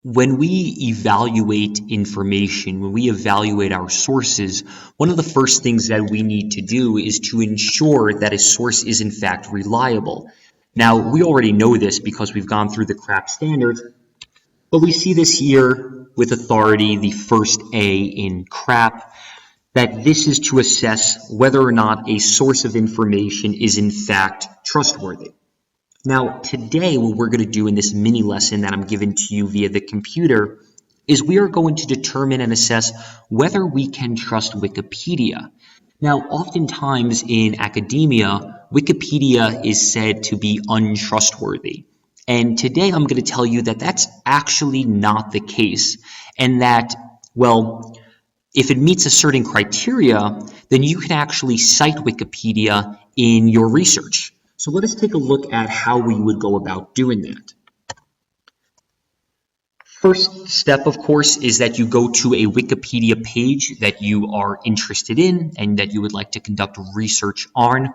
When we evaluate information, when we evaluate our sources, one of the first things that we need to do is to ensure that a source is in fact reliable. Now, we already know this because we've gone through the CRAP standards, but we see this here with authority, the first A in CRAP, that this is to assess whether or not a source of information is in fact trustworthy. Now, today, what we're going to do in this mini lesson that I'm giving to you via the computer is we are going to determine and assess whether we can trust Wikipedia. Now, oftentimes in academia, Wikipedia is said to be untrustworthy. And today I'm going to tell you that that's actually not the case, and that, well, if it meets a certain criteria, then you can actually cite Wikipedia in your research. So let us take a look at how we would go about doing that. First step, of course, is that you go to a Wikipedia page that you are interested in and that you would like to conduct research on.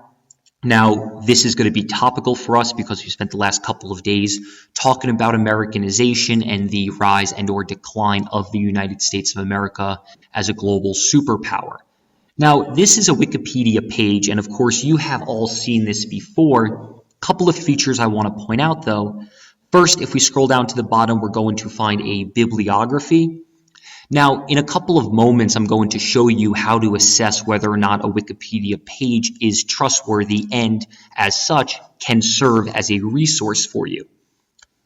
Now, this is going to be topical for us because we spent the last couple of days talking about Americanization and the rise and or decline of the United States of America as a global superpower. Now, this is a Wikipedia page, and of course, you have all seen this before. A couple of features I want to point out, though. First, if we scroll down to the bottom, we're going to find a bibliography. Now, in a couple of moments, I'm going to show you how to assess whether or not a Wikipedia page is trustworthy and, as such, can serve as a resource for you.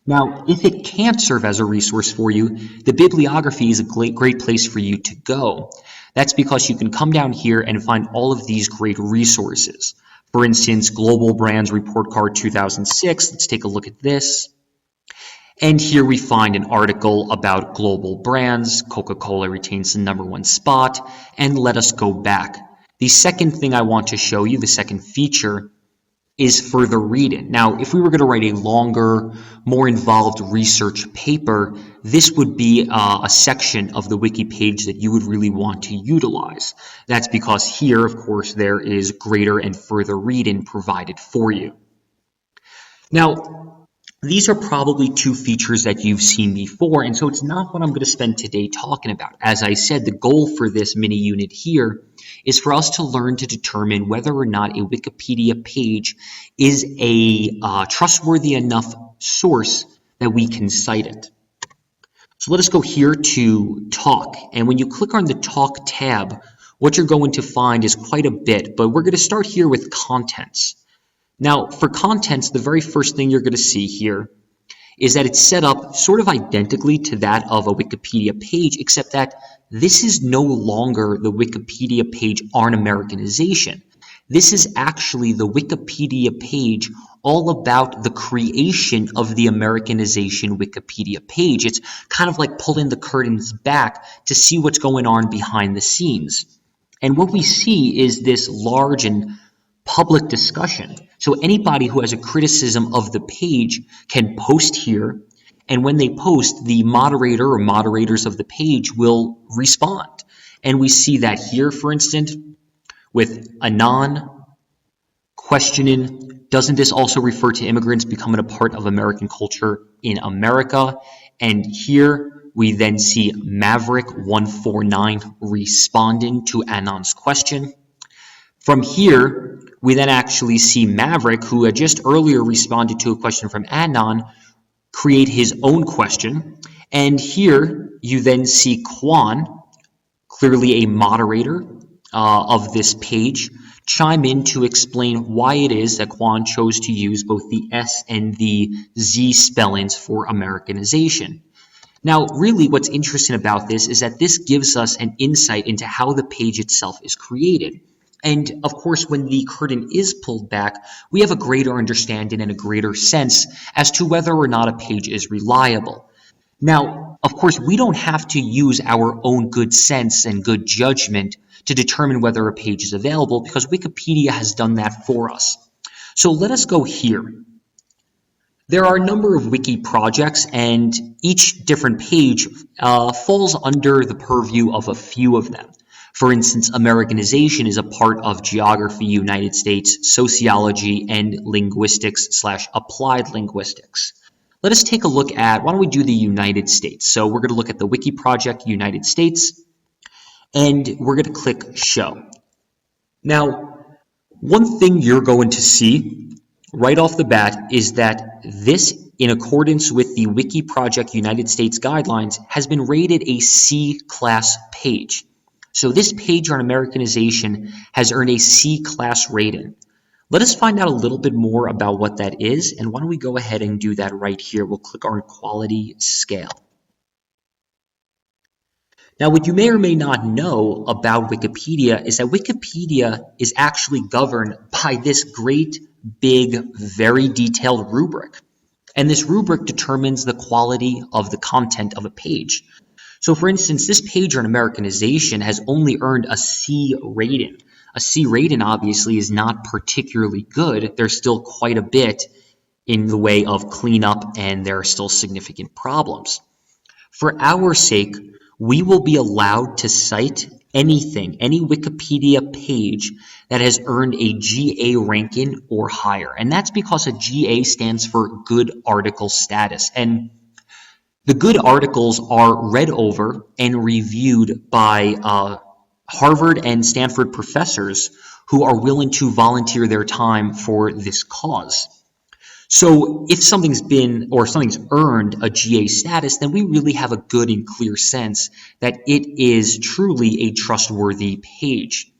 Now, if it can't serve as a resource for you, the bibliography is a great place for you to go. That's because you can come down here and find all of these great resources. For instance, Global Brands Report Card 2006. Let's take a look at this. And here we find an article about global brands. Coca-Cola retains the #1 spot. And let us go back. The second thing I want to show you, the second feature, is further reading. Now, if we were going to write a longer, more involved research paper, this would be a section of the wiki page that you would really want to utilize. That's because here, of course, there is greater and further reading provided for you. Now, these are probably two features that you've seen before, and so it's not what I'm going to spend today talking about. As I said, the goal for this mini unit here is for us to learn to determine whether or not a Wikipedia page is a trustworthy enough source that we can cite it. So let us go here to Talk, and when you click on the Talk tab, what you're going to find is quite a bit, but we're going to start here with Contents. Now, for contents, the very first thing you're going to see here is that it's set up sort of identically to that of a Wikipedia page, except that this is no longer the Wikipedia page on Americanization. This is actually the Wikipedia page all about the creation of the Americanization Wikipedia page. It's kind of like pulling the curtains back to see what's going on behind the scenes. And what we see is this large and public discussion. So anybody who has a criticism of the page can post here, and when they post, the moderator or moderators of the page will respond. And we see that here, for instance, with Anon questioning, doesn't this also refer to immigrants becoming a part of American culture in America? And here we then see Maverick149 responding to Anon's question. From here, we then actually see Maverick, who had just earlier responded to a question from Anon, create his own question. And here you then see Quan, clearly a moderator of this page, chime in to explain why it is that Quan chose to use both the S and the Z spellings for Americanization. Now, really what's interesting about this is that this gives us an insight into how the page itself is created. And of course, when the curtain is pulled back, we have a greater understanding and a greater sense as to whether or not a page is reliable. Now, of course, we don't have to use our own good sense and good judgment to determine whether a page is available because Wikipedia has done that for us. So let us go here. There are a number of wiki projects, and each different page falls under the purview of a few of them. For instance, Americanization is a part of geography, United States, sociology, and linguistics / applied linguistics. Let us take a look at, why don't we do the United States? So we're going to look at the Wiki Project United States, and we're going to click Show. Now, one thing you're going to see right off the bat is that this, in accordance with the Wiki Project United States guidelines, has been rated a C-class page. So this page on Americanization has earned a C-class rating. Let us find out a little bit more about what that is, and why don't we go ahead and do that right here. We'll click on Quality Scale. Now, what you may or may not know about Wikipedia is that Wikipedia is actually governed by this great, big, very detailed rubric. And this rubric determines the quality of the content of a page. So, for instance, this page on Americanization has only earned a C rating. A C rating obviously is not particularly good. There's still quite a bit in the way of cleanup, and there are still significant problems. For our sake, we will be allowed to cite anything, any Wikipedia page that has earned a GA ranking or higher. And that's because a GA stands for Good Article Status. And the good articles are read over and reviewed by Harvard and Stanford professors who are willing to volunteer their time for this cause. So if something's earned a GA status, then we really have a good and clear sense that it is truly a trustworthy page.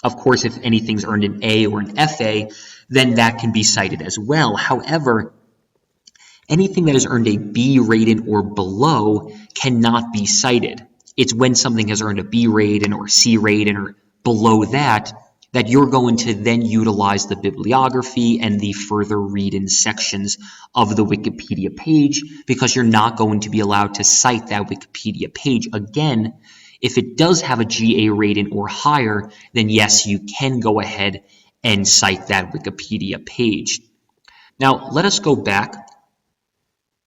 Of course, if anything's earned an A or an FA, then that can be cited as well. However, anything that has earned a B rating or below cannot be cited. It's when something has earned a B rating or C rating or below that you're going to then utilize the bibliography and the further read-in sections of the Wikipedia page, because you're not going to be allowed to cite that Wikipedia page. Again, if it does have a GA rating or higher, then yes, you can go ahead and cite that Wikipedia page. Now, let us go back.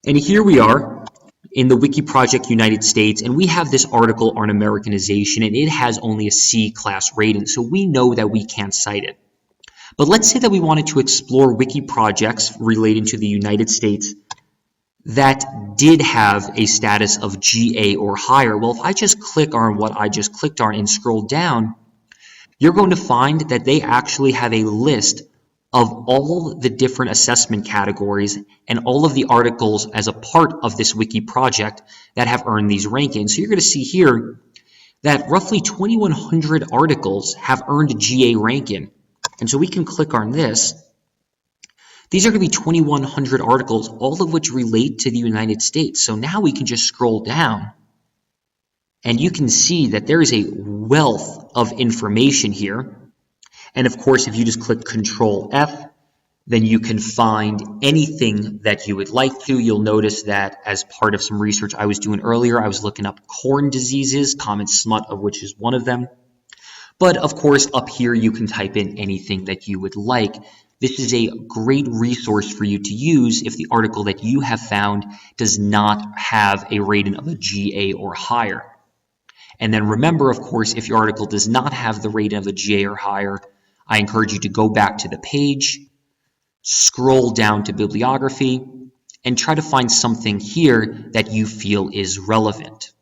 And here we are in the Wiki Project United States, and we have this article on Americanization, and it has only a C-class rating, so we know that we can't cite it. But let's say that we wanted to explore wiki projects relating to the United States that did have a status of GA or higher. Well, if I just click on what I just clicked on and scroll down, you're going to find that they actually have a list of all the different assessment categories and all of the articles as a part of this wiki project that have earned these rankings. So you're going to see here that roughly 2,100 articles have earned a GA ranking. And so we can click on this. These are going to be 2,100 articles, all of which relate to the United States. So now we can just scroll down, and you can see that there is a wealth of information here. And of course, if you just click Control F, then you can find anything that you would like to. You'll notice that as part of some research I was doing earlier, I was looking up corn diseases, common smut of which is one of them. But of course, up here, you can type in anything that you would like. This is a great resource for you to use if the article that you have found does not have a rating of a GA or higher. And then remember, of course, if your article does not have the rating of a GA or higher, I encourage you to go back to the page, scroll down to bibliography, and try to find something here that you feel is relevant.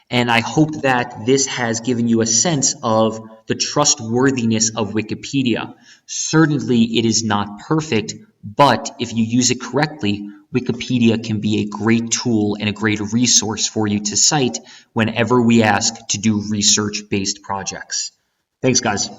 And I hope that this has given you a sense of the trustworthiness of Wikipedia. Certainly, it is not perfect, but if you use it correctly, Wikipedia can be a great tool and a great resource for you to cite whenever we ask to do research-based projects. Thanks, guys.